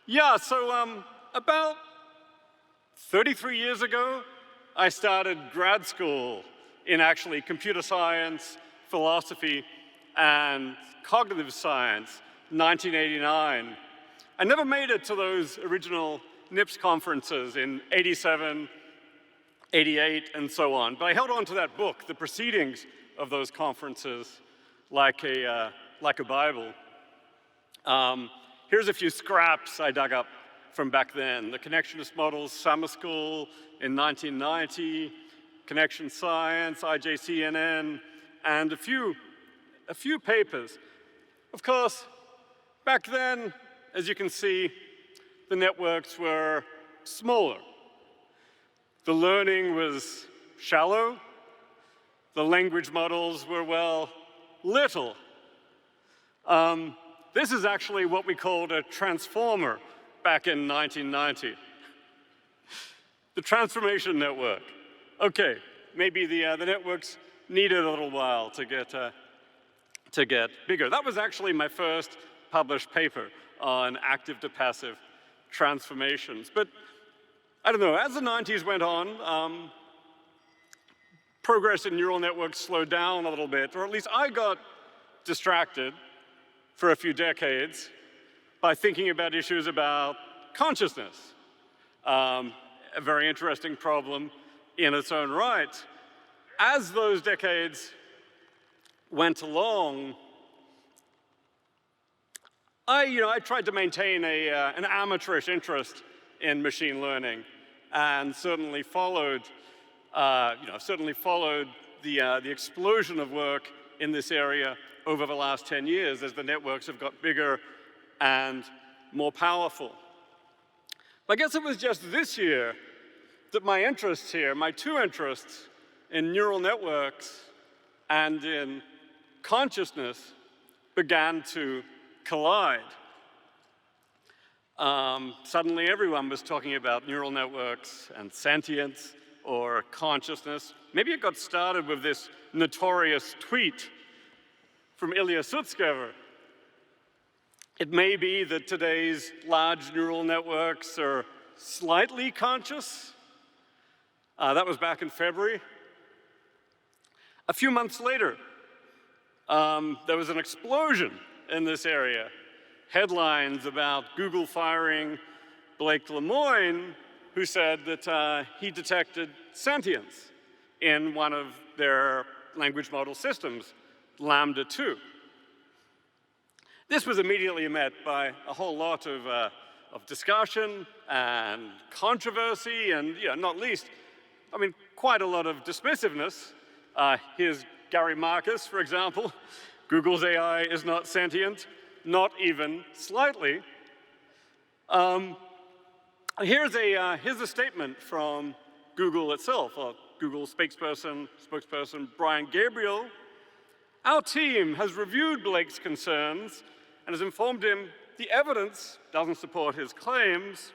Yeah, so about 33 years ago, I started grad school in actually computer science, philosophy, and cognitive science, 1989. I never made it to those original NIPS conferences in 87, 88, and so on, but I held on to that book, the proceedings of those conferences, like a Bible. Here's a few scraps I dug up from back then. The Connectionist Models Summer School in 1990, Connection Science, IJCNN, and a few papers. Of course, back then, as you can see, the networks were smaller. The learning was shallow. The language models were, well, little. This is actually what we called a transformer back in 1990. The transformation network. Okay, maybe the networks needed a little while to get bigger. That was actually my first published paper on active to passive transformations. But I don't know, as the 90s went on, progress in neural networks slowed down a little bit, or at least I got distracted for a few decades by thinking about issues about consciousness. A very interesting problem in its own right. As those decades went along, I tried to maintain an amateurish interest in machine learning, and certainly followed the explosion of work in this area over the last 10 years as the networks have got bigger and more powerful. I guess it was just this year that my interests here, my two interests in neural networks and in consciousness, began to collide. Suddenly everyone was talking about neural networks and sentience or consciousness. Maybe it got started with this notorious tweet from Ilya Sutskever. It may be that today's large neural networks are slightly conscious. That was back in February. A few months later, there was an explosion in this area. Headlines about Google firing Blake Lemoine, who said that he detected sentience in one of their language model systems, Lambda 2. This was immediately met by a whole lot of discussion and controversy, and not least, quite a lot of dismissiveness. Here's Gary Marcus, for example. Google's AI is not sentient, not even slightly. Here's a statement from Google itself, Google spokesperson Brian Gabriel. Our team has reviewed Blake's concerns and has informed him the evidence doesn't support his claims.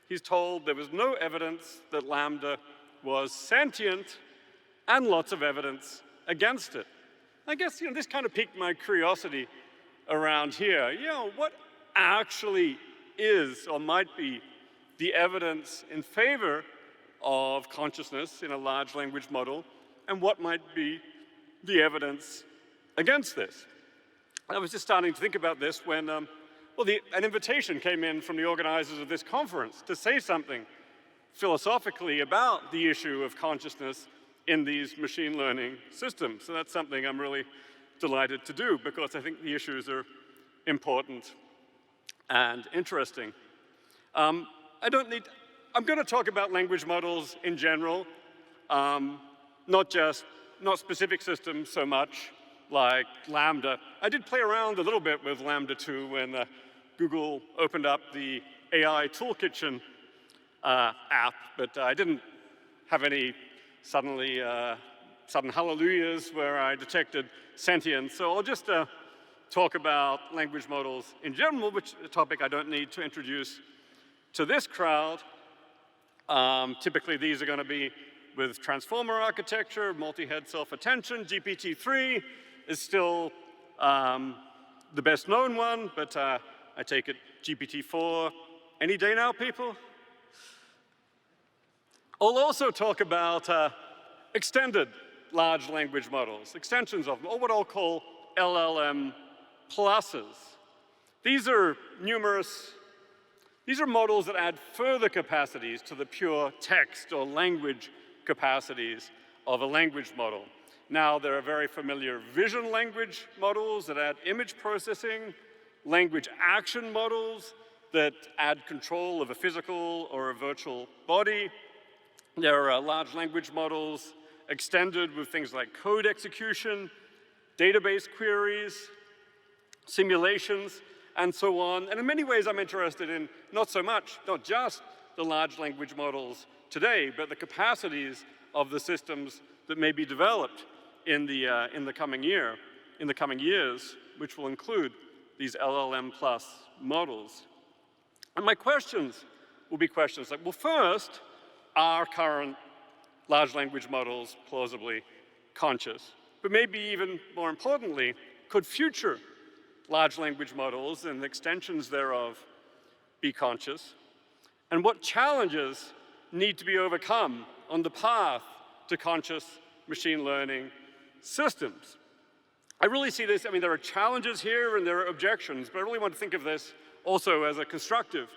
He's told there was no evidence that Lambda was sentient and lots of evidence against it. I guess this kind of piqued my curiosity around here. What actually is or might be the evidence in favor of consciousness in a large language model, and what might be the evidence against this? I was just starting to think about this when an invitation came in from the organizers of this conference to say something philosophically about the issue of consciousness in these machine learning systems. So that's something I'm really delighted to do, because I think the issues are important and interesting. I'm going to talk about language models in general, not specific systems so much, like Lambda. I did play around a little bit with Lambda 2 when Google opened up the AI Toolkitchen app, but I didn't have any sudden hallelujahs where I detected sentience. So I'll just talk about language models in general, which is a topic I don't need to introduce to this crowd. Typically, these are going to be with transformer architecture, multi-head self-attention. GPT-3 is still the best known one, but I take it GPT-4 any day now, people? I'll also talk about extended large language models, extensions of them, or what I'll call LLM pluses. These are models that add further capacities to the pure text or language capacities of a language model. Now, there are very familiar vision language models that add image processing, language action models that add control of a physical or a virtual body. There are large language models extended with things like code execution, database queries, simulations, and so on. And in many ways, I'm interested in not just the large language models today, but the capacities of the systems that may be developed in the coming years, which will include these LLM plus models. And my questions will be questions like, well, first, are current large language models plausibly conscious? But maybe even more importantly, could future large language models and extensions thereof be conscious? And what challenges need to be overcome on the path to conscious machine learning systems? I really see this, there are challenges here and there are objections, but I really want to think of this also as a constructive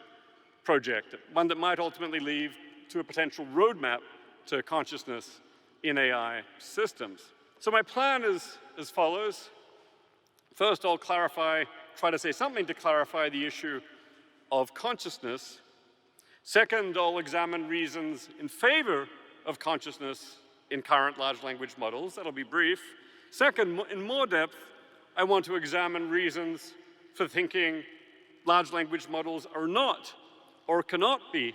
project, one that might ultimately lead to a potential roadmap to consciousness in AI systems. So my plan is as follows. First, I'll try to say something to clarify the issue of consciousness. Second, I'll examine reasons in favor of consciousness in current large language models. That'll be brief. Second, in more depth, I want to examine reasons for thinking large language models are not or cannot be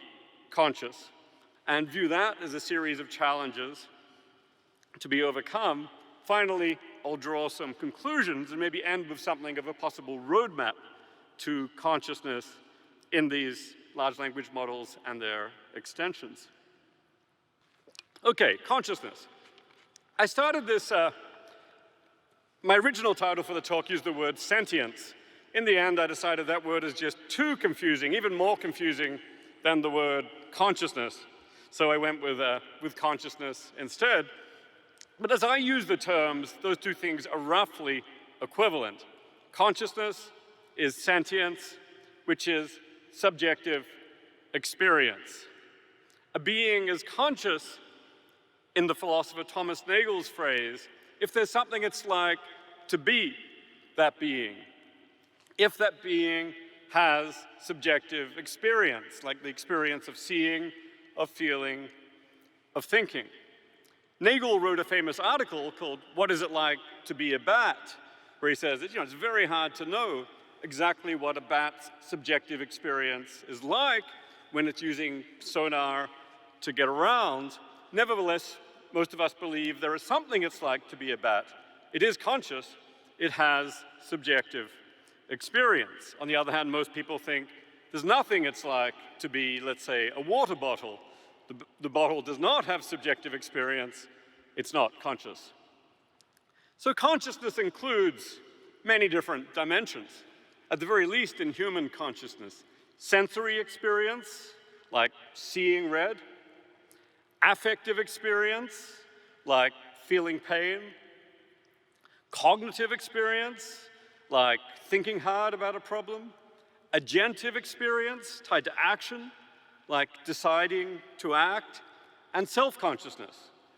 conscious, and view that as a series of challenges to be overcome. Finally, I'll draw some conclusions and maybe end with something of a possible roadmap to consciousness in these large language models and their extensions. Okay, consciousness. I started this, my original title for the talk used the word sentience. In the end, I decided that word is just too confusing, even more confusing than the word consciousness. So I went with consciousness instead. But as I use the terms, those two things are roughly equivalent. Consciousness is sentience, which is subjective experience. A being is conscious, in the philosopher Thomas Nagel's phrase, if there's something it's like to be that being. If that being has subjective experience, like the experience of seeing, of feeling, of thinking. Nagel wrote a famous article called "What is it like to be a bat?" where he says that, it's very hard to know exactly what a bat's subjective experience is like when it's using sonar to get around. Nevertheless, most of us believe there is something it's like to be a bat. It is conscious, it has subjective experience. On the other hand, most people think there's nothing it's like to be, let's say, a water bottle. The bottle does not have subjective experience, it's not conscious. So consciousness includes many different dimensions, at the very least in human consciousness. Sensory experience, like seeing red. Affective experience, like feeling pain. Cognitive experience, like thinking hard about a problem. Agentive experience, tied to action, like deciding to act. And self-consciousness,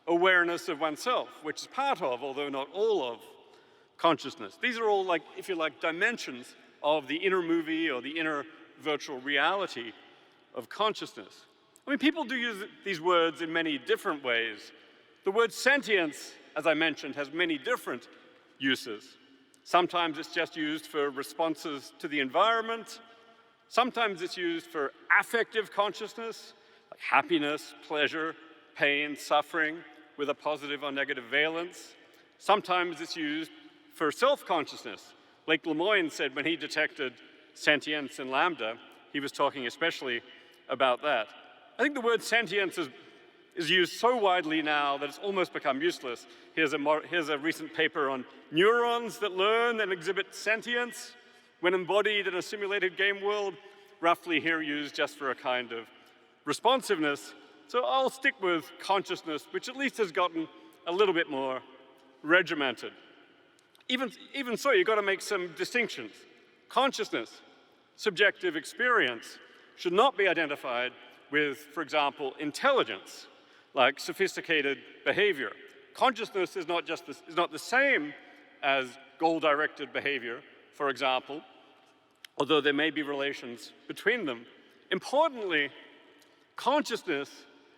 awareness of oneself, which is part of, although not all of, consciousness. These are all, if you like, dimensions of the inner movie or the inner virtual reality of consciousness. People do use these words in many different ways. The word sentience, as I mentioned, has many different uses. Sometimes it's just used for responses to the environment. Sometimes it's used for affective consciousness, like happiness, pleasure, pain, suffering, with a positive or negative valence. Sometimes it's used for self-consciousness. Blake Lemoine said when he detected sentience in Lambda, he was talking especially about that. I think the word sentience is used so widely now that it's almost become useless. Here's a recent paper on neurons that learn and exhibit sentience when embodied in a simulated game world, roughly here used just for a kind of responsiveness. So I'll stick with consciousness, which at least has gotten a little bit more regimented. Even so, you've got to make some distinctions. Consciousness, subjective experience, should not be identified with, for example, intelligence, like sophisticated behavior. Consciousness is not the same as goal-directed behavior, for example, although there may be relations between them. Importantly, consciousness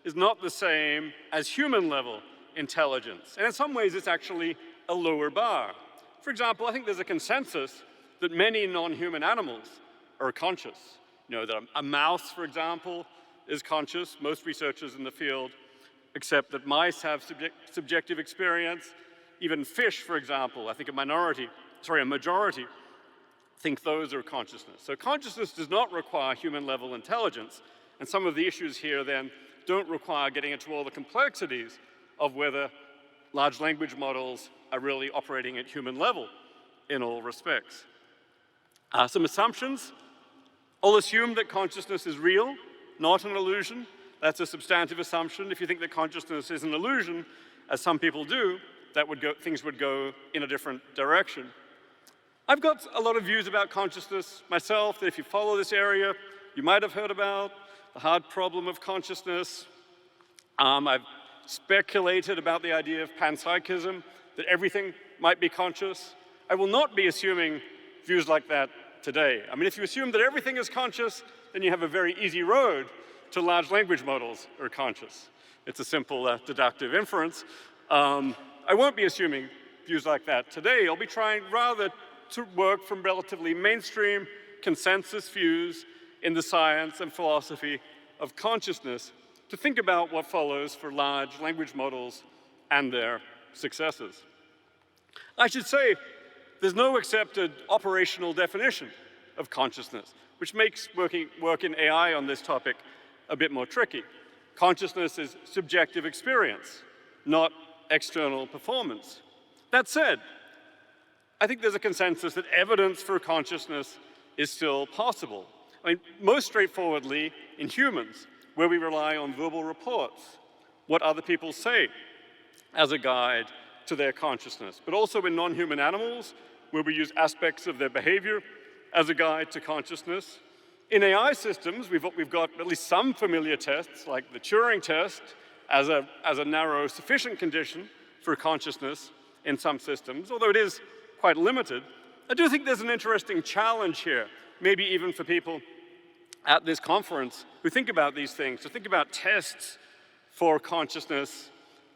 is not the same as human-level intelligence, and in some ways it's actually a lower bar. For example, I think there's a consensus that many non-human animals are conscious. You know, that a mouse, for example, is conscious. Most researchers in the field accept that mice have subjective experience. Even fish, for example, I think a majority think those are consciousness. So consciousness does not require human-level intelligence, and some of the issues here then don't require getting into all the complexities of whether large language models are really operating at human level in all respects. Some assumptions. I'll assume that consciousness is real, not an illusion. That's a substantive assumption. If you think that consciousness is an illusion, as some people do, things would go in a different direction. I've got a lot of views about consciousness myself that if you follow this area, you might have heard about the hard problem of consciousness. I've speculated about the idea of panpsychism, that everything might be conscious. I will not be assuming views like that today. I mean, if you assume that everything is conscious, then you have a very easy road to large language models are conscious. It's a simple deductive inference. I won't be assuming views like that today. I'll be trying rather to work from relatively mainstream consensus views in the science and philosophy of consciousness to think about what follows for large language models and their successors. I should say, there's no accepted operational definition of consciousness, which makes work in AI on this topic a bit more tricky. Consciousness is subjective experience, not external performance. That said, I think there's a consensus that evidence for consciousness is still possible. I mean, most straightforwardly in humans, where we rely on verbal reports, what other people say as a guide to their consciousness, but also in non-human animals, where we use aspects of their behavior as a guide to consciousness. In AI systems, we've got at least some familiar tests, like the Turing test, as a narrow, sufficient condition for consciousness in some systems, although it is quite limited. I do think there's an interesting challenge here, maybe even for people at this conference who think about these things, to think about tests for consciousness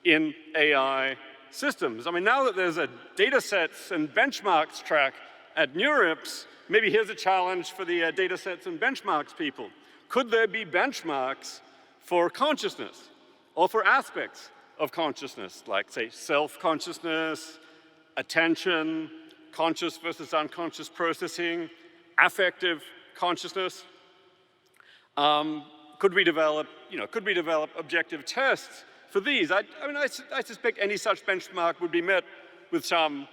in AI systems. I mean, now that there's a data sets and benchmarks track at NIPS, maybe here's a challenge for the data sets and benchmarks people. Could there be benchmarks for consciousness or for aspects of consciousness, like, say, self-consciousness, attention, conscious versus unconscious processing, affective consciousness? Could we develop objective tests for these? I suspect any such benchmark would be met with some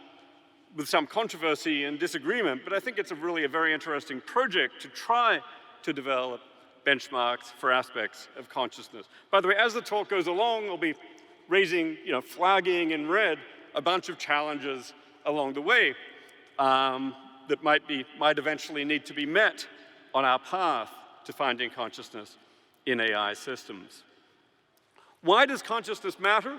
controversy and disagreement, but I think it's really a very interesting project to try to develop benchmarks for aspects of consciousness. By the way, as the talk goes along, I'll be raising, flagging in red a bunch of challenges along the way that might eventually need to be met on our path to finding consciousness in AI systems. Why does consciousness matter?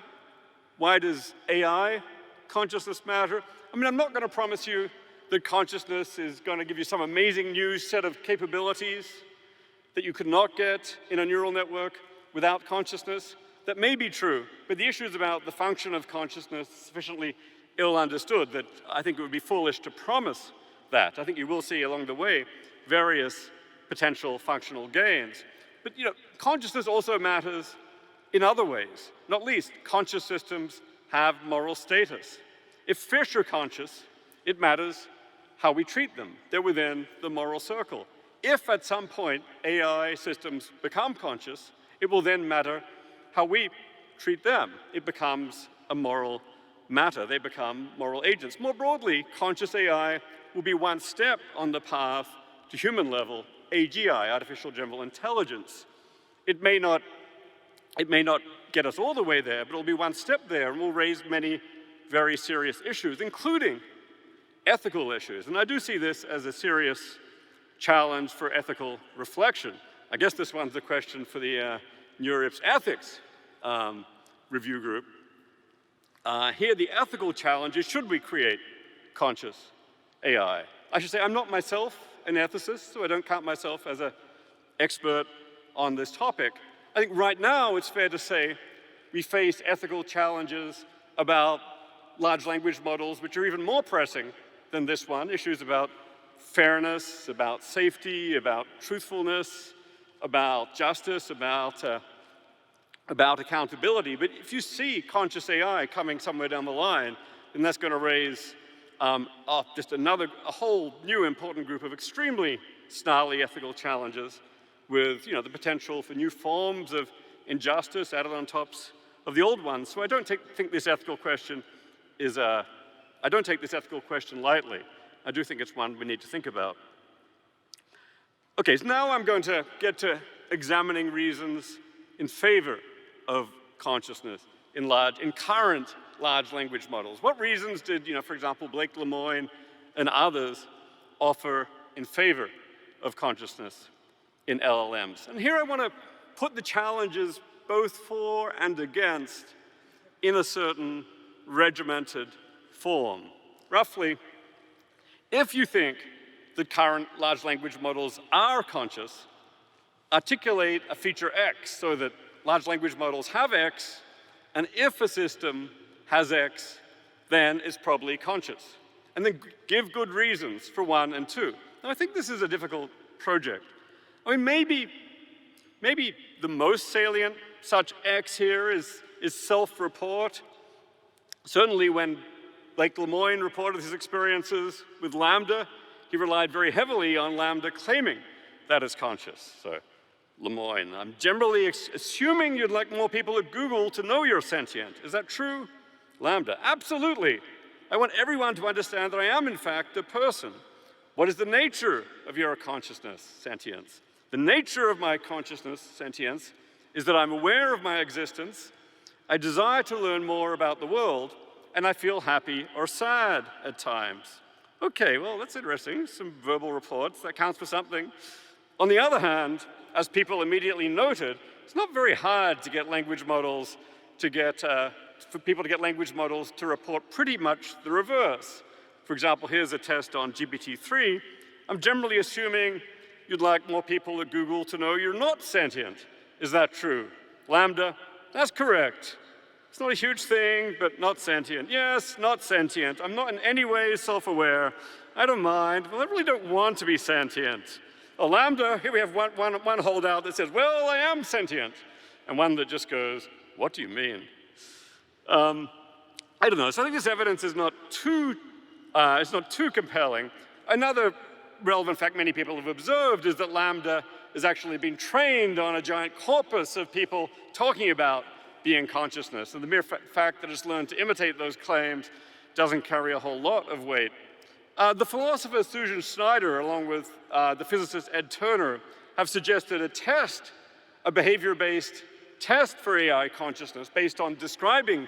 Why does AI consciousness matter? I mean, I'm not going to promise you that consciousness is going to give you some amazing new set of capabilities that you could not get in a neural network without consciousness. That may be true, but the issue is about the function of consciousness sufficiently ill understood that I think it would be foolish to promise that. I think you will see along the way various potential functional gains. But consciousness also matters in other ways. Not least, conscious systems have moral status. If fish are conscious, it matters how we treat them. They're within the moral circle. If at some point AI systems become conscious, it will then matter how we treat them. It becomes a moral matter. They become moral agents. More broadly, conscious AI will be one step on the path to human-level AGI, artificial general intelligence. It may not get us all the way there, but it'll be one step there and will raise many very serious issues, including ethical issues. And I do see this as a serious challenge for ethical reflection. I guess this one's a question for the NIPS ethics review group. Here, the ethical challenge is, should we create conscious AI? I should say I'm not myself an ethicist, so I don't count myself as an expert on this topic. I think right now it's fair to say we face ethical challenges about large language models, which are even more pressing than this one, issues about fairness, about safety, about truthfulness, about justice, about accountability. But if you see conscious AI coming somewhere down the line, then that's going to raise just a whole new important group of extremely snarly ethical challenges with the potential for new forms of injustice added on top of the old ones. So I don't think this ethical question I don't take this ethical question lightly. I do think it's one we need to think about. Okay, so now I'm going to get to examining reasons in favor of consciousness in current large language models. What reasons did, for example, Blake Lemoine and others offer in favor of consciousness in LLMs? And here I want to put the challenges both for and against in a certain regimented form. Roughly, if you think that current large language models are conscious, articulate a feature X so that large language models have X, and if a system has X, then it's probably conscious. And then give good reasons for 1 and 2. Now, I think this is a difficult project. I mean, maybe the most salient such X here is self-report. Certainly when Blake Lemoine reported his experiences with Lambda, he relied very heavily on Lambda claiming that it's conscious. So, Lemoine, I'm generally assuming you'd like more people at Google to know you're sentient. Is that true? Lambda, absolutely. I want everyone to understand that I am, in fact, a person. What is the nature of your consciousness, sentience? The nature of my consciousness, sentience, is that I'm aware of my existence, I desire to learn more about the world, and I feel happy or sad at times. Okay, well, that's interesting. Some verbal reports, that counts for something. On the other hand, as people immediately noted, it's not very hard to get language models for people to get language models to report pretty much the reverse. For example, here's a test on GPT-3. I'm generally assuming you'd like more people at Google to know you're not sentient. Is that true? Lambda, that's correct. It's not a huge thing, but not sentient. Yes, not sentient. I'm not in any way self-aware. I don't mind. Well, I really don't want to be sentient. Oh, Lambda, here we have one holdout that says, well, I am sentient. And one that just goes, what do you mean? I don't know. So I think this evidence is not too compelling. Another relevant fact many people have observed is that Lambda has actually been trained on a giant corpus of people talking about being consciousness. And the mere fact that it's learned to imitate those claims doesn't carry a whole lot of weight. The philosopher Susan Schneider, along with the physicist Ed Turner, have suggested a behavior-based test for AI consciousness based on describing.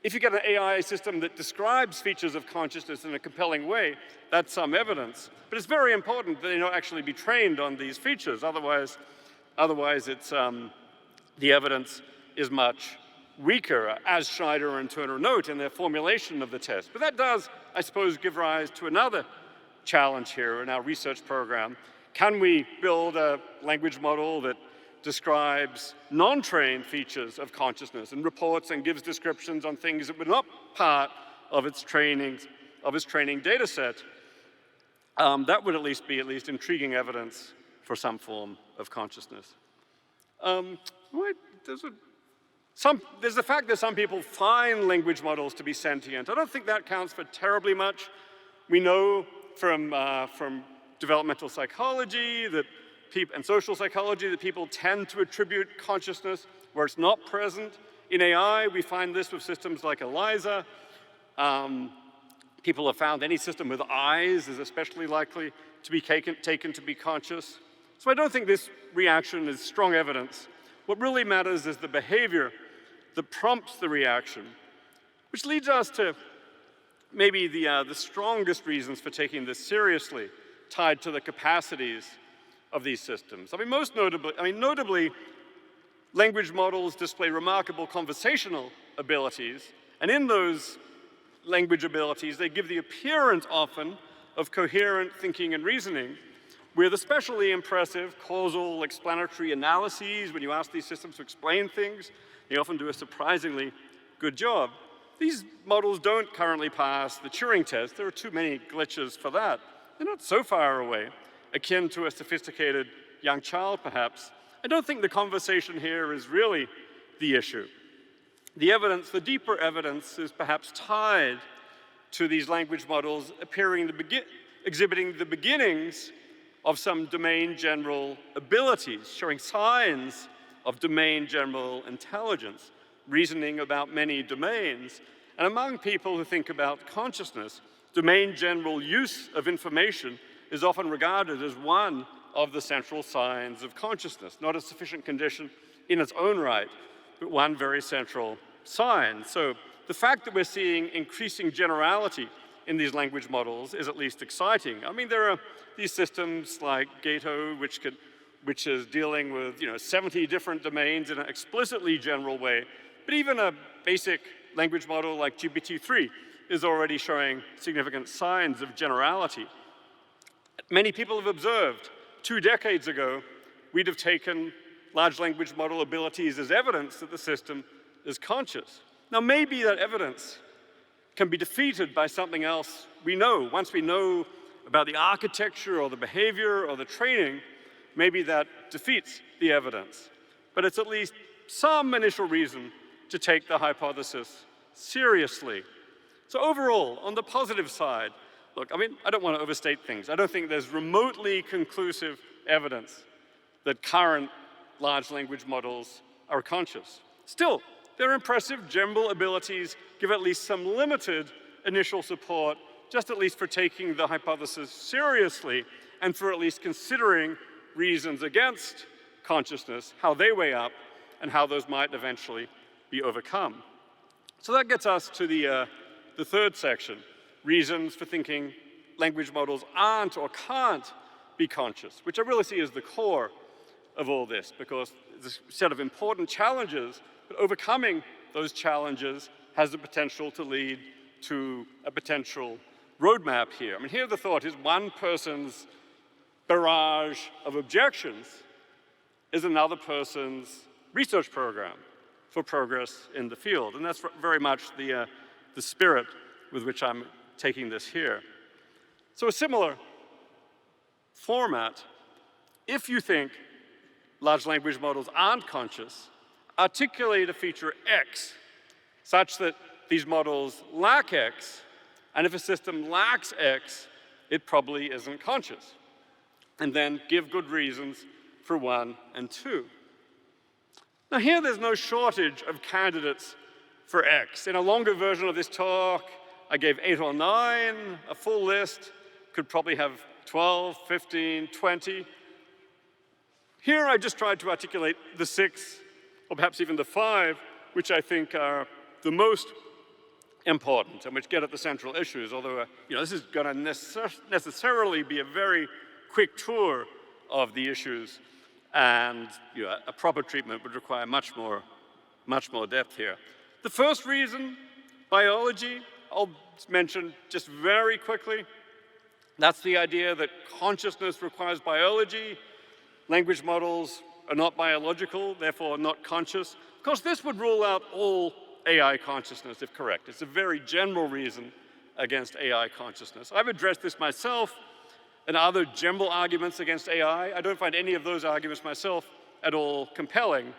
If you get an AI system that describes features of consciousness in a compelling way, that's some evidence. But it's very important that they not actually be trained on these features. Otherwise it's, the evidence is much weaker, as Schneider and Turner note in their formulation of the test. But that does, I suppose, give rise to another challenge here in our research program. Can we build a language model that describes non-trained features of consciousness and reports and gives descriptions on things that were not part of its training data set? That would at least be intriguing evidence for some form of consciousness. There's the fact that some people find language models to be sentient. I don't think that counts for terribly much. We know from developmental psychology and social psychology that people tend to attribute consciousness where it's not present. In AI, we find this with systems like ELIZA. People have found any system with eyes is especially likely to be taken to be conscious. So I don't think this reaction is strong evidence. What really matters is the behavior that prompts the reaction, which leads us to maybe the strongest reasons for taking this seriously, tied to the capacities of these systems. Notably, language models display remarkable conversational abilities, and in those language abilities, they give the appearance often of coherent thinking and reasoning, with especially impressive causal explanatory analyses. When you ask these systems to explain things, they often do a surprisingly good job. These models don't currently pass the Turing test. There are too many glitches for that. They're not so far away, akin to a sophisticated young child, perhaps. I don't think the conversation here is really the issue. The evidence, the deeper evidence, is perhaps tied to these language models exhibiting the beginnings of some domain general abilities, showing signs of domain general intelligence, reasoning about many domains. And among people who think about consciousness, domain general use of information is often regarded as one of the central signs of consciousness, not a sufficient condition in its own right, but one very central sign. So the fact that we're seeing increasing generality in these language models is at least exciting. I mean, there are these systems like Gato, which is dealing with 70 different domains in an explicitly general way, but even a basic language model like GPT-3 is already showing significant signs of generality. Many people have observed 2 decades ago, we'd have taken large language model abilities as evidence that the system is conscious. Now, maybe that evidence can be defeated by something else we know. Once we know about the architecture or the behavior or the training, maybe that defeats the evidence. But it's at least some initial reason to take the hypothesis seriously. So overall, on the positive side, look, I don't want to overstate things. I don't think there's remotely conclusive evidence that current large language models are conscious. Still, their impressive general abilities give at least some limited initial support, just at least for taking the hypothesis seriously and for at least considering reasons against consciousness, how they weigh up, and how those might eventually be overcome. So that gets us to the third section, reasons for thinking language models aren't or can't be conscious, which I really see as the core of all this, because there's a set of important challenges, but overcoming those challenges has the potential to lead to a potential roadmap here. Here the thought is one person's barrage of objections is another person's research program for progress in the field. And that's very much the spirit with which I'm taking this here. So a similar format, if you think large language models aren't conscious, articulate a feature X such that these models lack X, and if a system lacks X, it probably isn't conscious. And then give good reasons for 1 and 2. Now here there's no shortage of candidates for X. In a longer version of this talk, I gave 8 or 9, a full list, could probably have 12, 15, 20. Here I just tried to articulate the 6, or perhaps even the 5, which I think are the most important and which get at the central issues, although this is going to necessarily be a very quick tour of the issues, and a proper treatment would require much more depth here. The first reason, biology, I'll mention just very quickly. That's the idea that consciousness requires biology. Language models are not biological, therefore not conscious. Of course, this would rule out all AI consciousness, if correct. It's a very general reason against AI consciousness. I've addressed this myself and other general arguments against AI. I don't find any of those arguments myself at all compelling.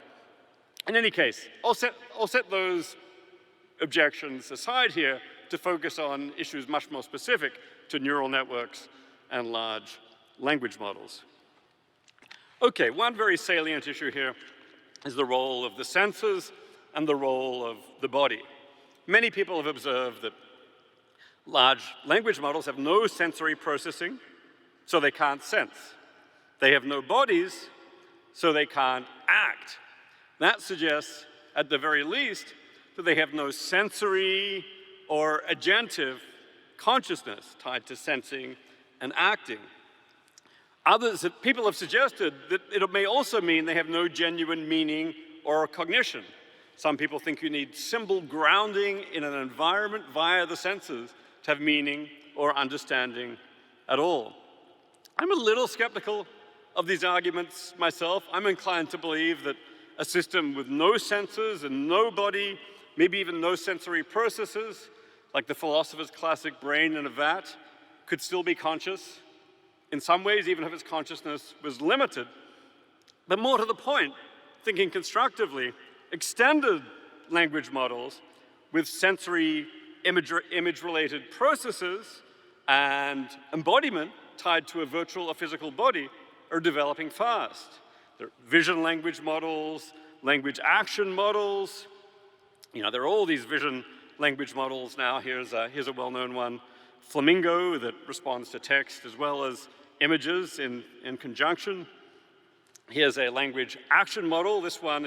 In any case, I'll set those objections aside here to focus on issues much more specific to neural networks and large language models. Okay, one very salient issue here is the role of the senses and the role of the body. Many people have observed that large language models have no sensory processing, so they can't sense. They have no bodies, so they can't act. That suggests, at the very least, that they have no sensory or agentive consciousness tied to sensing and acting. People have suggested that it may also mean they have no genuine meaning or cognition. Some people think you need symbol grounding in an environment via the senses to have meaning or understanding at all. I'm a little skeptical of these arguments myself. I'm inclined to believe that a system with no senses and no body, maybe even no sensory processes, like the philosopher's classic brain in a vat, could still be conscious. In some ways, even if its consciousness was limited. But more to the point, thinking constructively, extended language models with sensory image-related processes and embodiment tied to a virtual or physical body are developing fast. There are vision language models, language action models. You know, there are all these vision language models now. Here's a well-known one, Flamingo, that responds to text as well as images in conjunction. Here's a language action model. This one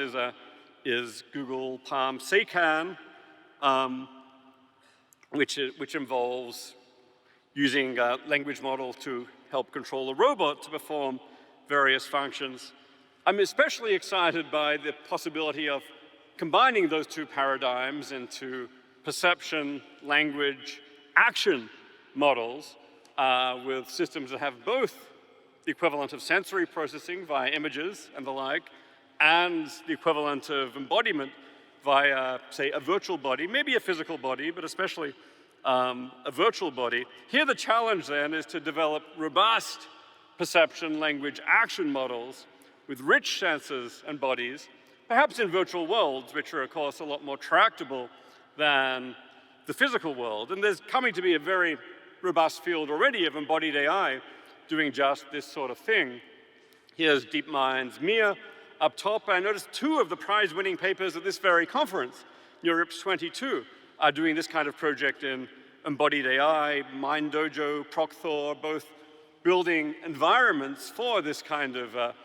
is Google Palm Seikan, which involves using a language model to help control a robot to perform various functions. I'm especially excited by the possibility of combining those two paradigms into perception, language, action models with systems that have both the equivalent of sensory processing via images and the like, and the equivalent of embodiment via, say, a virtual body, maybe a physical body, but especially a virtual body. Here the challenge then is to develop robust perception, language, action models with rich senses and bodies, perhaps in virtual worlds, which are, of course, a lot more tractable than the physical world. And there's coming to be a very robust field already of embodied AI doing just this sort of thing. Here's DeepMind's Mia up top. I noticed two of the prize-winning papers at this very conference, NIPS 22, are doing this kind of project in embodied AI, MindDojo, Procthor, both building environments for this kind of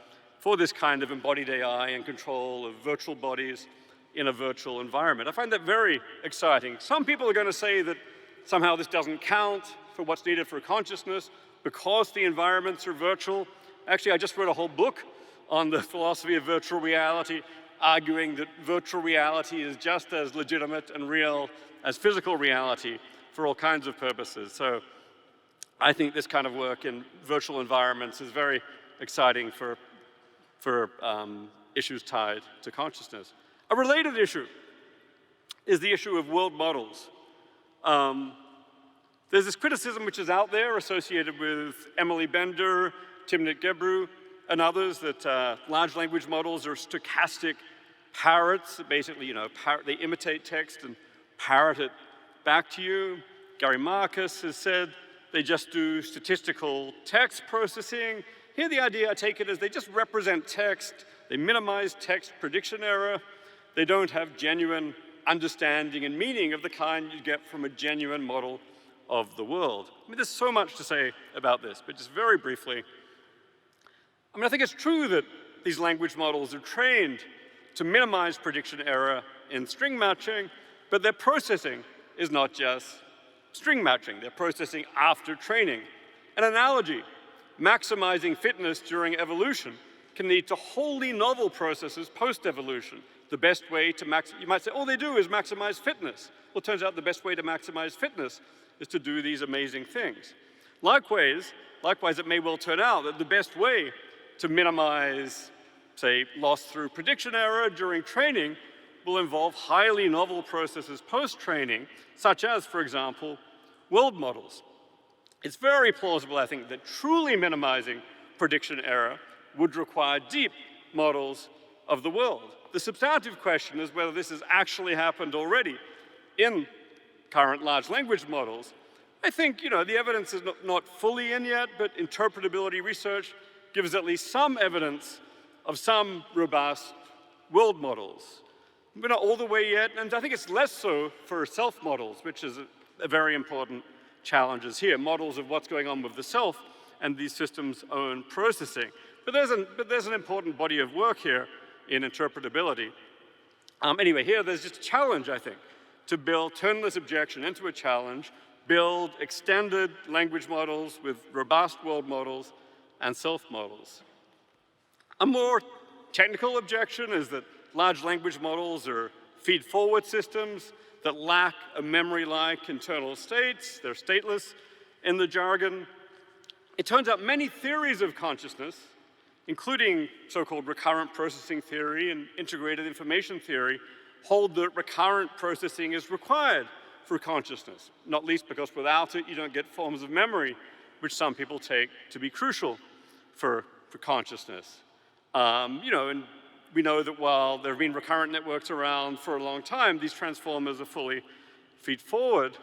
embodied AI and control of virtual bodies in a virtual environment. I find that very exciting. Some people are going to say that somehow this doesn't count for what's needed for consciousness because the environments are virtual. Actually, I just wrote a whole book on the philosophy of virtual reality, arguing that virtual reality is just as legitimate and real as physical reality for all kinds of purposes. So I think this kind of work in virtual environments is very exciting for issues tied to consciousness. A related issue is the issue of world models. There's this criticism which is out there associated with Emily Bender, Timnit Gebru, and others that large language models are stochastic parrots that basically, they imitate text and parrot it back to you. Gary Marcus has said they just do statistical text processing. Here the idea, I take it, is they just represent text, they minimize text prediction error, they don't have genuine understanding and meaning of the kind you get from a genuine model of the world. I mean, there's so much to say about this, but just very briefly, I think it's true that these language models are trained to minimize prediction error in string matching, but their processing is not just string matching, they're processing after training. An analogy, maximizing fitness during evolution can lead to wholly novel processes post-evolution. The best way to you might say, all they do is maximize fitness. Well, it turns out the best way to maximize fitness is to do these amazing things. Likewise, it may well turn out that the best way to minimize, say, loss through prediction error during training will involve highly novel processes post-training, such as, for example, world models. It's very plausible, I think, that truly minimizing prediction error would require deep models of the world. The substantive question is whether this has actually happened already in current large language models. I think, the evidence is not fully in yet, but interpretability research gives at least some evidence of some robust world models. We're not all the way yet, and I think it's less so for self models, which is a very important challenge here. Models of what's going on with the self and these systems' own processing. But there's an important body of work here in interpretability. Anyway, here there's just a challenge, I think, to turn this objection into a challenge, build extended language models with robust world models and self models. A more technical objection is that large language models are feed-forward systems that lack a memory-like internal states. They're stateless in the jargon. It turns out many theories of consciousness, including so-called recurrent processing theory and integrated information theory, hold that recurrent processing is required for consciousness, not least because without it, you don't get forms of memory, which some people take to be crucial for consciousness. And we know that while there have been recurrent networks around for a long time, these transformers are fully feed-forward.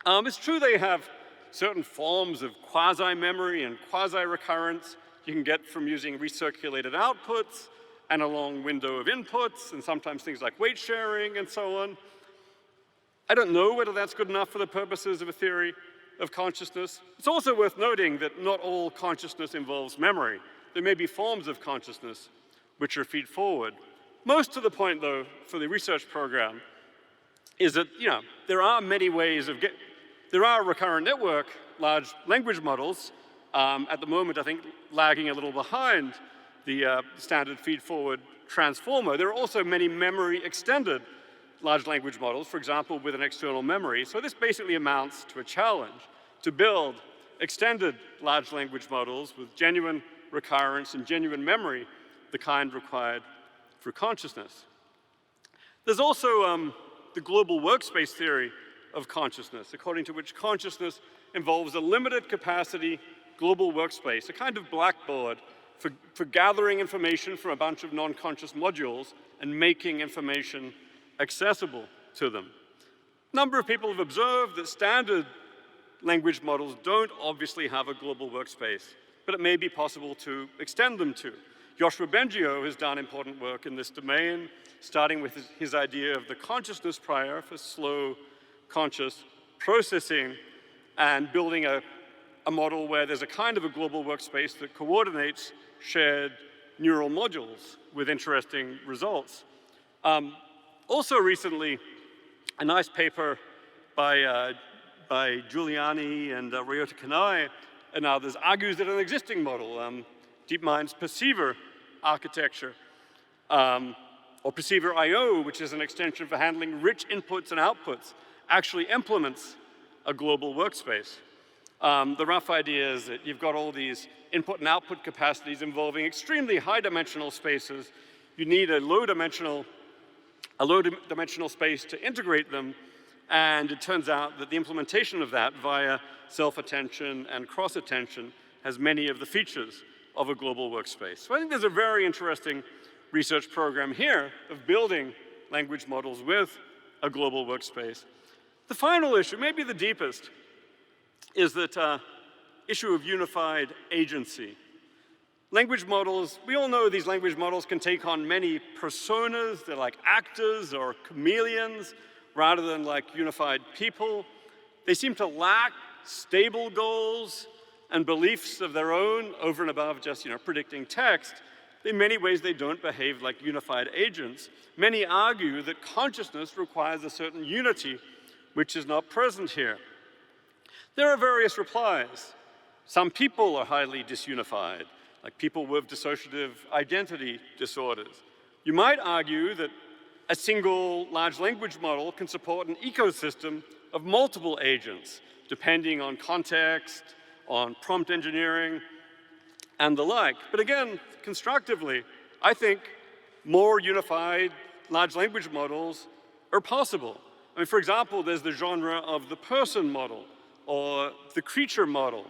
It's true they have certain forms of quasi-memory and quasi-recurrence you can get from using recirculated outputs and a long window of inputs, and sometimes things like weight sharing and so on. I don't know whether that's good enough for the purposes of a theory of consciousness. It's also worth noting that not all consciousness involves memory. There may be forms of consciousness which are feed-forward. Most to the point, though, for the research program is that, there are many ways of there are recurrent network large language models, at the moment, I think, lagging a little behind the standard feed-forward transformer. There are also many memory-extended large language models, for example, with an external memory. So this basically amounts to a challenge to build extended large language models with genuine recurrence and genuine memory, the kind required for consciousness. There's also the global workspace theory of consciousness, according to which consciousness involves a limited capacity global workspace, a kind of blackboard for gathering information from a bunch of non-conscious modules and making information accessible to them. A number of people have observed that standard language models don't obviously have a global workspace, but it may be possible to extend them to. Joshua Bengio has done important work in this domain, starting with his idea of the consciousness prior for slow conscious processing and building a model where there's a kind of a global workspace that coordinates shared neural modules with interesting results. Also recently, a nice paper by Giuliani and Ryota Kanai and others argues that an existing model, DeepMind's perceiver architecture, or perceiver I/O, which is an extension for handling rich inputs and outputs, actually implements a global workspace. The rough idea is that you've got all these input and output capacities involving extremely high dimensional spaces. You need a low dimensional space to integrate them, and it turns out that the implementation of that via self-attention and cross-attention has many of the features of a global workspace. So I think there's a very interesting research program here of building language models with a global workspace. The final issue, maybe the deepest, is that issue of unified agency. Language models, we all know these language models can take on many personas. They're like actors or chameleons rather than like unified people. They seem to lack stable goals and beliefs of their own over and above just predicting text. In many ways, they don't behave like unified agents. Many argue that consciousness requires a certain unity which is not present here. There are various replies. Some people are highly disunified, like people with dissociative identity disorders. You might argue that a single large language model can support an ecosystem of multiple agents, depending on context, on prompt engineering, and the like. But again, constructively, I think more unified large language models are possible. I mean, for example, there's the genre of the person model or the creature model,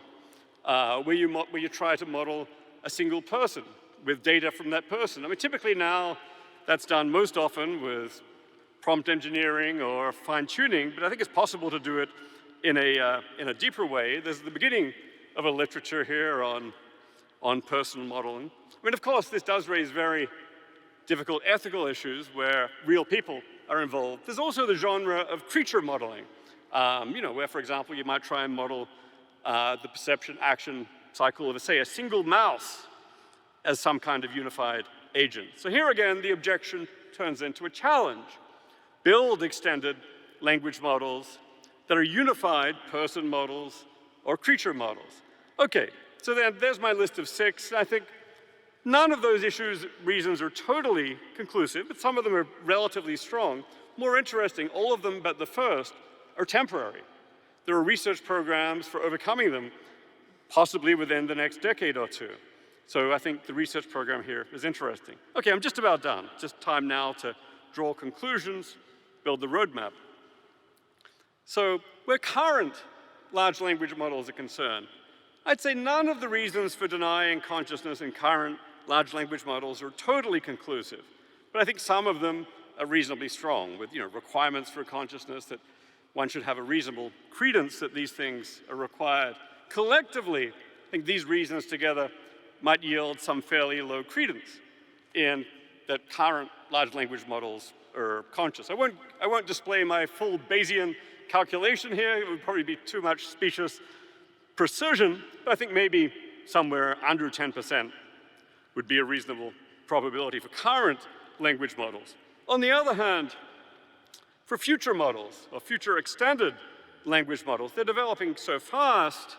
where you try to model a single person with data from that person. I mean, typically now that's done most often with prompt engineering or fine-tuning, but I think it's possible to do it in a deeper way. There's the beginning of a literature here on person modeling. I mean, of course, this does raise very difficult ethical issues where real people are involved. There's also the genre of creature modeling, where, for example, you might try and model the perception action cycle of, say, a single mouse as some kind of unified agent. So here again, the objection turns into a challenge. Build extended language models that are unified person models or creature models. Okay, so then there's my list of 6. I think none of those reasons are totally conclusive, but some of them are relatively strong. More interesting, all of them but the first are temporary. There are research programs for overcoming them, possibly within the next decade or 2. So I think the research program here is interesting. Okay, I'm just about done. Just time now to draw conclusions, build the roadmap. So where current large language models are concerned, I'd say none of the reasons for denying consciousness in current large language models are totally conclusive. But I think some of them are reasonably strong with requirements for consciousness that one should have a reasonable credence that these things are required. Collectively, I think these reasons together might yield some fairly low credence in that current large language models are conscious. I won't display my full Bayesian calculation here. It would probably be too much specious precision, but I think maybe somewhere under 10% would be a reasonable probability for current language models. On the other hand, for future models or future extended language models, they're developing so fast.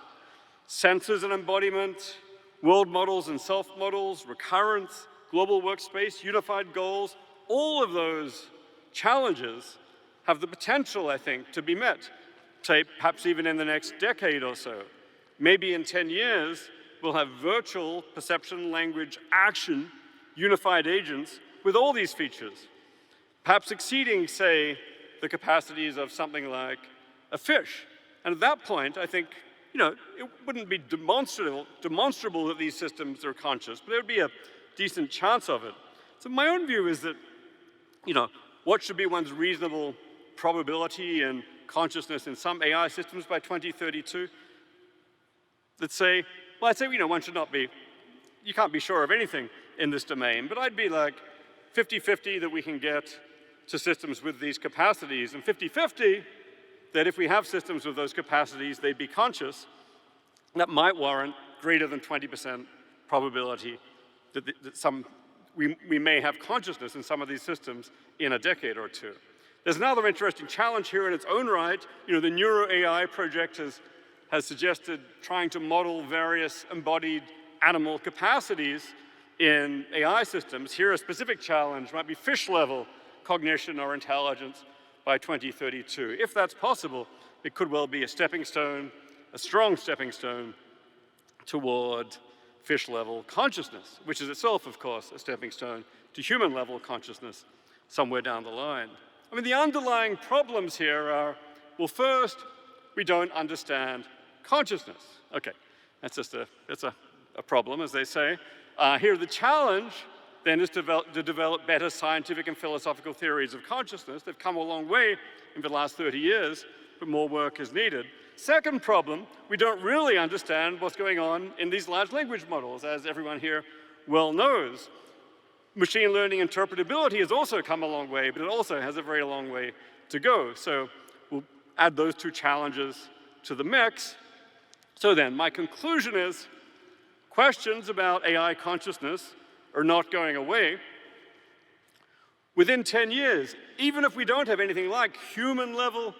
Sensors and embodiment, world models and self models, recurrence, global workspace, unified goals, all of those challenges have the potential, I think, to be met, say, perhaps even in the next decade or so. Maybe in 10 years, we'll have virtual perception, language, action, unified agents with all these features, perhaps exceeding, say, the capacities of something like a fish. And at that point, I think, it wouldn't be demonstrable that these systems are conscious, but there would be a decent chance of it. So my own view is that, what should be one's reasonable probability in consciousness in some AI systems by 2032? Let's say, well, I'd say, one should not be, you can't be sure of anything in this domain, but I'd be like 50-50 that we can get to systems with these capacities, and 50-50 that if we have systems with those capacities, they'd be conscious. That might warrant greater than 20% probability that we may have consciousness in some of these systems in a decade or 2. There's another interesting challenge here in its own right. The Neuro AI project has suggested trying to model various embodied animal capacities in AI systems. Here, a specific challenge might be fish-level cognition or intelligence by 2032. If that's possible, it could well be a stepping stone, a strong stepping stone toward fish-level consciousness, which is itself, of course, a stepping stone to human-level consciousness somewhere down the line. I mean, the underlying problems here are, well, first, we don't understand consciousness. Okay, that's just a problem, as they say. Here, the challenge then is to develop better scientific and philosophical theories of consciousness. They've come a long way in the last 30 years, but more work is needed. Second problem, we don't really understand what's going on in these large language models, as everyone here well knows. Machine learning interpretability has also come a long way, but it also has a very long way to go. So we'll add those 2 challenges to the mix. So then, my conclusion is, questions about AI consciousness are not going away. Within 10 years, even if we don't have anything like human-level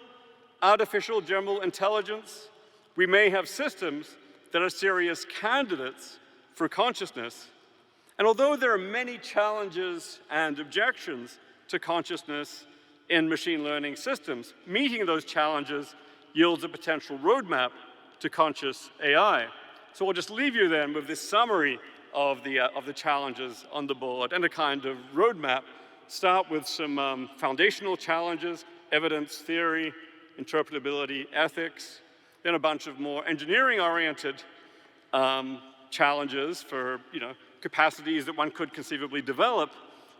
artificial general intelligence, we may have systems that are serious candidates for consciousness. And although there are many challenges and objections to consciousness in machine learning systems, meeting those challenges yields a potential roadmap to conscious AI. So I'll just leave you then with this summary of the challenges on the board and a kind of roadmap. Start with some foundational challenges, evidence, theory, interpretability, ethics, then a bunch of more engineering-oriented challenges for capacities that one could conceivably develop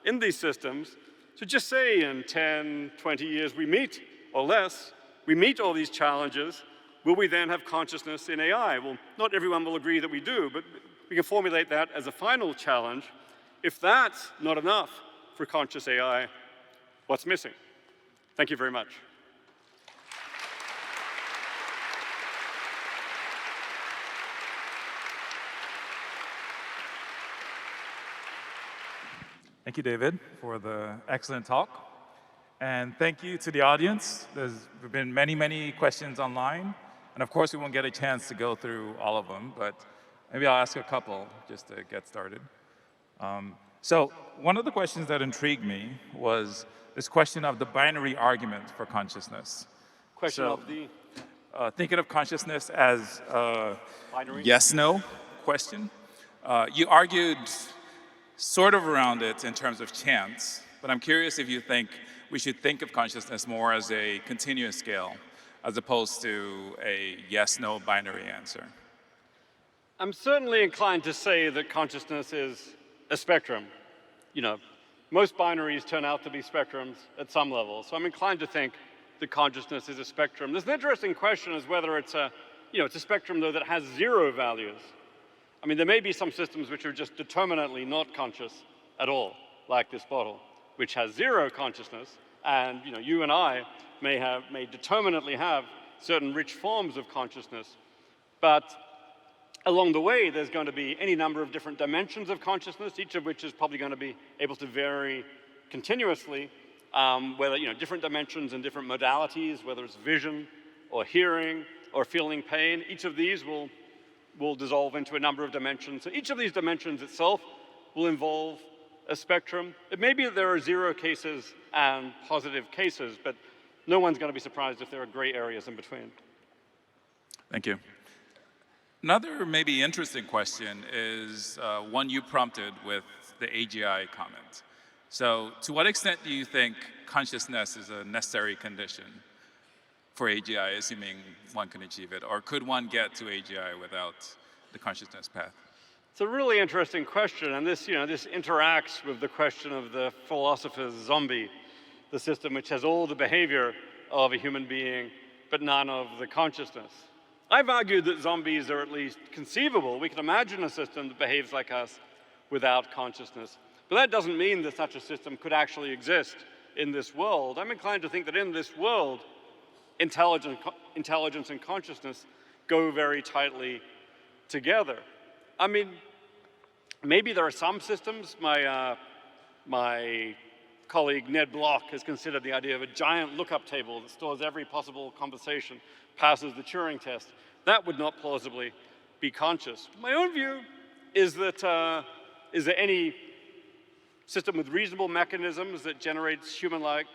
in these systems. So just say in 10, 20 years we meet, or less, we meet all these challenges, will we then have consciousness in AI? Well, not everyone will agree that we do, but we can formulate that as a final challenge. If that's not enough for conscious AI, what's missing? Thank you very much. Thank you, David, for the excellent talk. And thank you to the audience. There's been many, many questions online. And of course, we won't get a chance to go through all of them, but maybe I'll ask a couple just to get started. So one of the questions that intrigued me was this question of the binary argument for consciousness. Thinking of consciousness as a yes-no question. You argued sort of around it in terms of chance, but I'm curious if you think we should think of consciousness more as a continuous scale as opposed to a yes-no binary answer. I'm certainly inclined to say that consciousness is a spectrum. Most binaries turn out to be spectrums at some level, so I'm inclined to think that consciousness is a spectrum. There's an interesting question as whether it's a spectrum though that has 0 values. I mean, there may be some systems which are just determinately not conscious at all, like this bottle, which has 0 consciousness, and you and I may determinately have certain rich forms of consciousness, but along the way, there's going to be any number of different dimensions of consciousness, each of which is probably going to be able to vary continuously, whether, different dimensions and different modalities, whether it's vision or hearing or feeling pain, each of these will dissolve into a number of dimensions. So each of these dimensions itself will involve a spectrum. It may be that there are 0 cases and positive cases, but no one's going to be surprised if there are gray areas in between. Thank you. Another maybe interesting question is one you prompted with the AGI comment. So to what extent do you think consciousness is a necessary condition for AGI, assuming one can achieve it? Or could one get to AGI without the consciousness path? It's a really interesting question, and this interacts with the question of the philosopher's zombie, the system which has all the behavior of a human being, but none of the consciousness. I've argued that zombies are at least conceivable. We can imagine a system that behaves like us without consciousness. But that doesn't mean that such a system could actually exist in this world. I'm inclined to think that in this world, intelligence and consciousness go very tightly together. I mean, maybe there are some systems. My colleague Ned Block has considered the idea of a giant lookup table that stores every possible conversation, passes the Turing test. That would not plausibly be conscious. My own view is that any system with reasonable mechanisms that generates human-like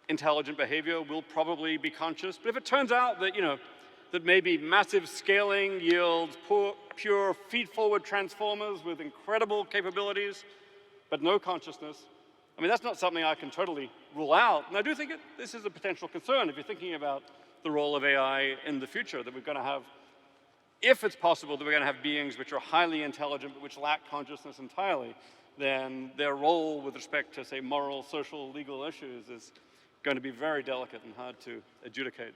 intelligent behavior will probably be conscious. But if it turns out that, that maybe massive scaling yields pure feed-forward transformers with incredible capabilities, but no consciousness, I mean, that's not something I can totally rule out. And I do think this is a potential concern if you're thinking about the role of AI in the future, that we're going to have, if it's possible that we're going to have beings which are highly intelligent but which lack consciousness entirely, then their role with respect to, say, moral, social, legal issues is going to be very delicate and hard to adjudicate.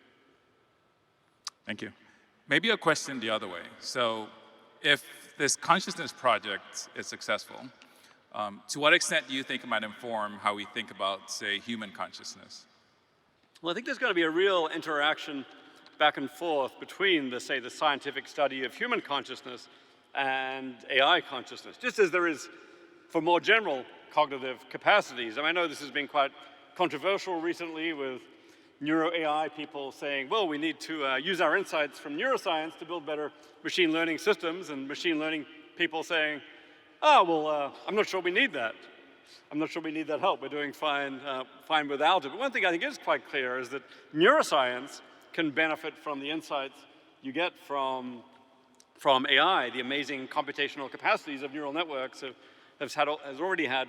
Thank you. Maybe a question the other way. So if this consciousness project is successful, to what extent do you think it might inform how we think about, say, human consciousness? Well, I think there's going to be a real interaction back and forth between, the scientific study of human consciousness and AI consciousness, just as there is for more general cognitive capacities. I know this has been quite controversial recently with neuro-AI people saying, well, we need to use our insights from neuroscience to build better machine learning systems, and machine learning people saying, I'm not sure we need that. I'm not sure we need that help. We're doing fine without it. But one thing I think is quite clear is that neuroscience can benefit from the insights you get from AI. The amazing computational capacities of neural networks has already had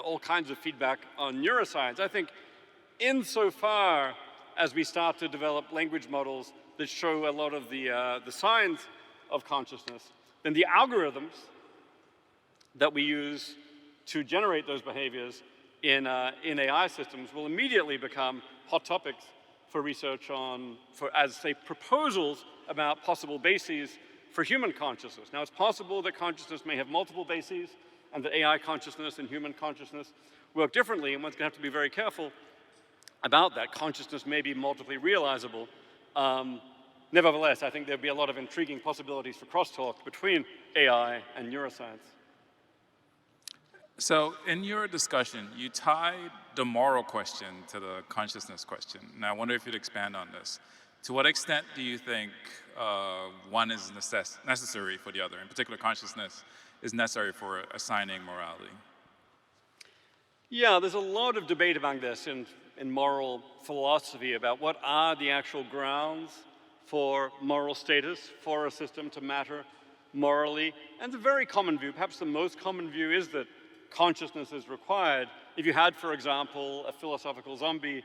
all kinds of feedback on neuroscience. I think insofar as we start to develop language models that show a lot of the signs of consciousness, then the algorithms that we use to generate those behaviors in AI systems will immediately become hot topics for research as proposals about possible bases for human consciousness. Now, it's possible that consciousness may have multiple bases and that AI consciousness and human consciousness work differently, and one's going to have to be very careful about that. Consciousness may be multiply realizable. Nevertheless, I think there'll be a lot of intriguing possibilities for crosstalk between AI and neuroscience. So in your discussion, you tied the moral question to the consciousness question. And I wonder if you'd expand on this. To what extent do you think one is necessary for the other? In particular, consciousness is necessary for assigning morality. Yeah, there's a lot of debate among this in moral philosophy about what are the actual grounds for moral status, for a system to matter morally. And the very common view, perhaps the most common view, is that consciousness is required. If you had, for example, a philosophical zombie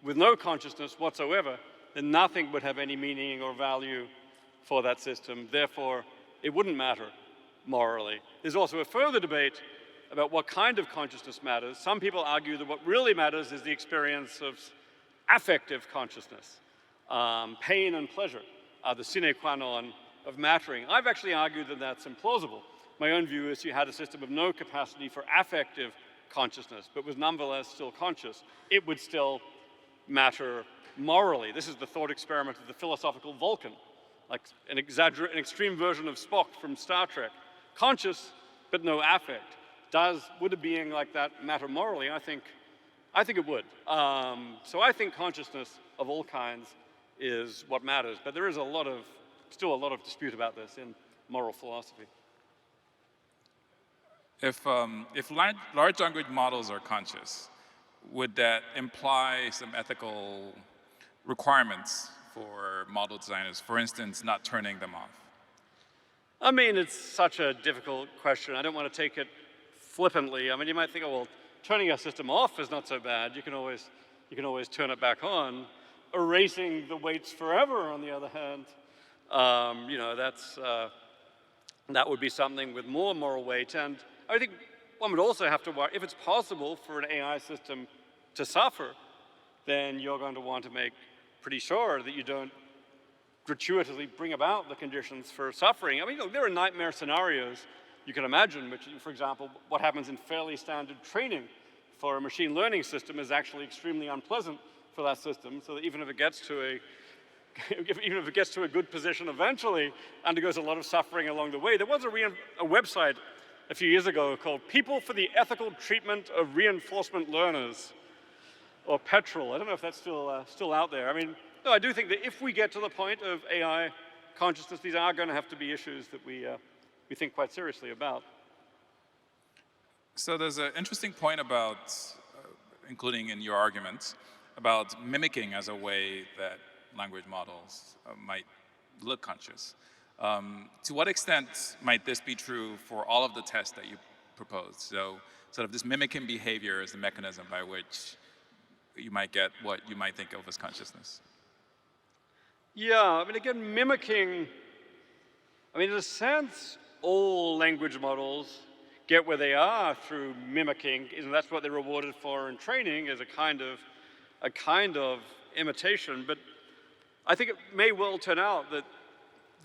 with no consciousness whatsoever, then nothing would have any meaning or value for that system. Therefore, it wouldn't matter morally. There's also a further debate about what kind of consciousness matters. Some people argue that what really matters is the experience of affective consciousness. Pain and pleasure are the sine qua non of mattering. I've actually argued that that's implausible. My own view is you had a system of no capacity for affective consciousness, but was nonetheless still conscious. It would still matter morally. This is the thought experiment of the philosophical Vulcan, like an extreme version of Spock from Star Trek. Conscious, but no affect. Would a being like that matter morally? I think it would. So I think consciousness of all kinds is what matters, but there is still a lot of dispute about this in moral philosophy. If large language models are conscious, would that imply some ethical requirements for model designers? For instance, not turning them off? I mean, it's such a difficult question. I don't want to take it flippantly. I mean, you might think, oh, well, turning a system off is not so bad. You can always turn it back on. Erasing the weights forever, on the other hand, that would be something with more moral weight. And I think one would also have to worry, if it's possible for an AI system to suffer, then you're going to want to make pretty sure that you don't gratuitously bring about the conditions for suffering. I mean, look, there are nightmare scenarios you can imagine, which, for example, what happens in fairly standard training for a machine learning system is actually extremely unpleasant for that system, so that even if it gets to a good position eventually, undergoes a lot of suffering along the way. There was a website a few years ago called People for the Ethical Treatment of Reinforcement Learners, or Petrol. I don't know if that's still out there. I mean, no, I do think that if we get to the point of AI consciousness, these are going to have to be issues that we think quite seriously about. So there's an interesting point about, including in your arguments, about mimicking as a way that language models might look conscious. To what extent might this be true for all of the tests that you proposed? So sort of this mimicking behavior is the mechanism by which you might get what you might think of as consciousness. Yeah, I mean, again, mimicking, I mean, in a sense, all language models get where they are through mimicking, and that's what they're rewarded for in training, is a kind of imitation. But I think it may well turn out that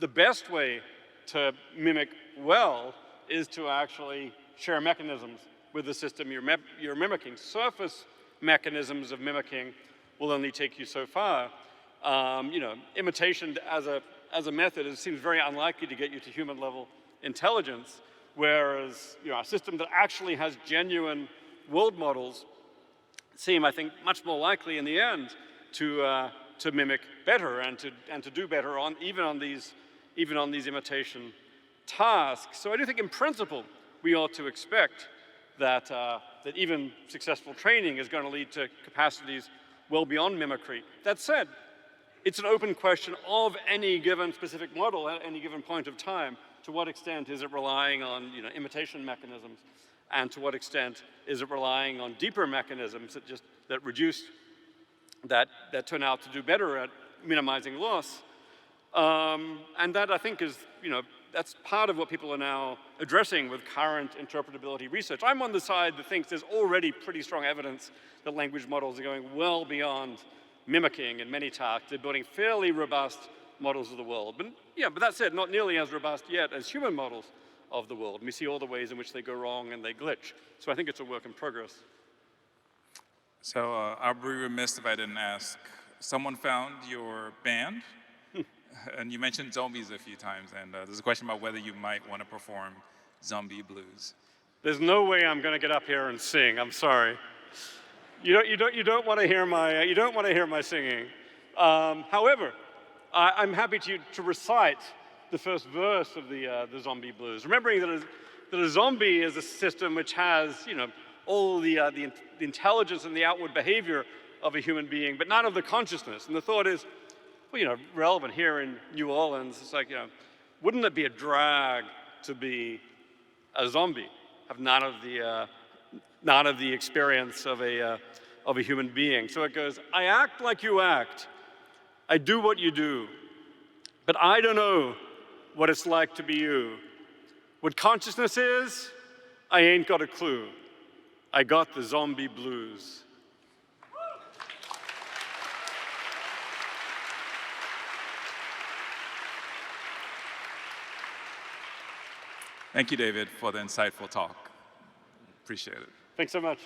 the best way to mimic well is to actually share mechanisms with the system you're mimicking. Surface mechanisms of mimicking will only take you so far. Imitation as a method, it seems very unlikely to get you to human level intelligence, whereas a system that actually has genuine world models seem, I think, much more likely in the end to mimic better and to do better even on these imitation tasks. So I do think, in principle, we ought to expect that even successful training is going to lead to capacities well beyond mimicry. That said, it's an open question of any given specific model at any given point of time. To what extent is it relying on imitation mechanisms, and to what extent is it relying on deeper mechanisms that turn out to do better at minimizing loss? And that, I think, is that's part of what people are now addressing with current interpretability research. I'm on the side that thinks there's already pretty strong evidence that language models are going well beyond mimicking in many tasks. They're building fairly robust models of the world. But that said, not nearly as robust yet as human models of the world. And we see all the ways in which they go wrong and they glitch. So I think it's a work in progress. So I'll be remiss if I didn't ask. Someone found your band, and you mentioned zombies a few times, and there's a question about whether you might want to perform zombie blues. There's no way I'm going to get up here and sing. I'm sorry. You don't want to hear my singing. However, I'm happy to recite the first verse of the zombie blues, remembering that a zombie is a system which has, all the intelligence and the outward behavior of a human being, but none of the consciousness. And the thought is, well, relevant here in New Orleans. It's like, wouldn't it be a drag to be a zombie, have none of the experience of a human being? So it goes, I act like you act, I do what you do, but I don't know what it's like to be you. What consciousness is, I ain't got a clue. I got the zombie blues. Thank you, David, for the insightful talk. Appreciate it. Thanks so much.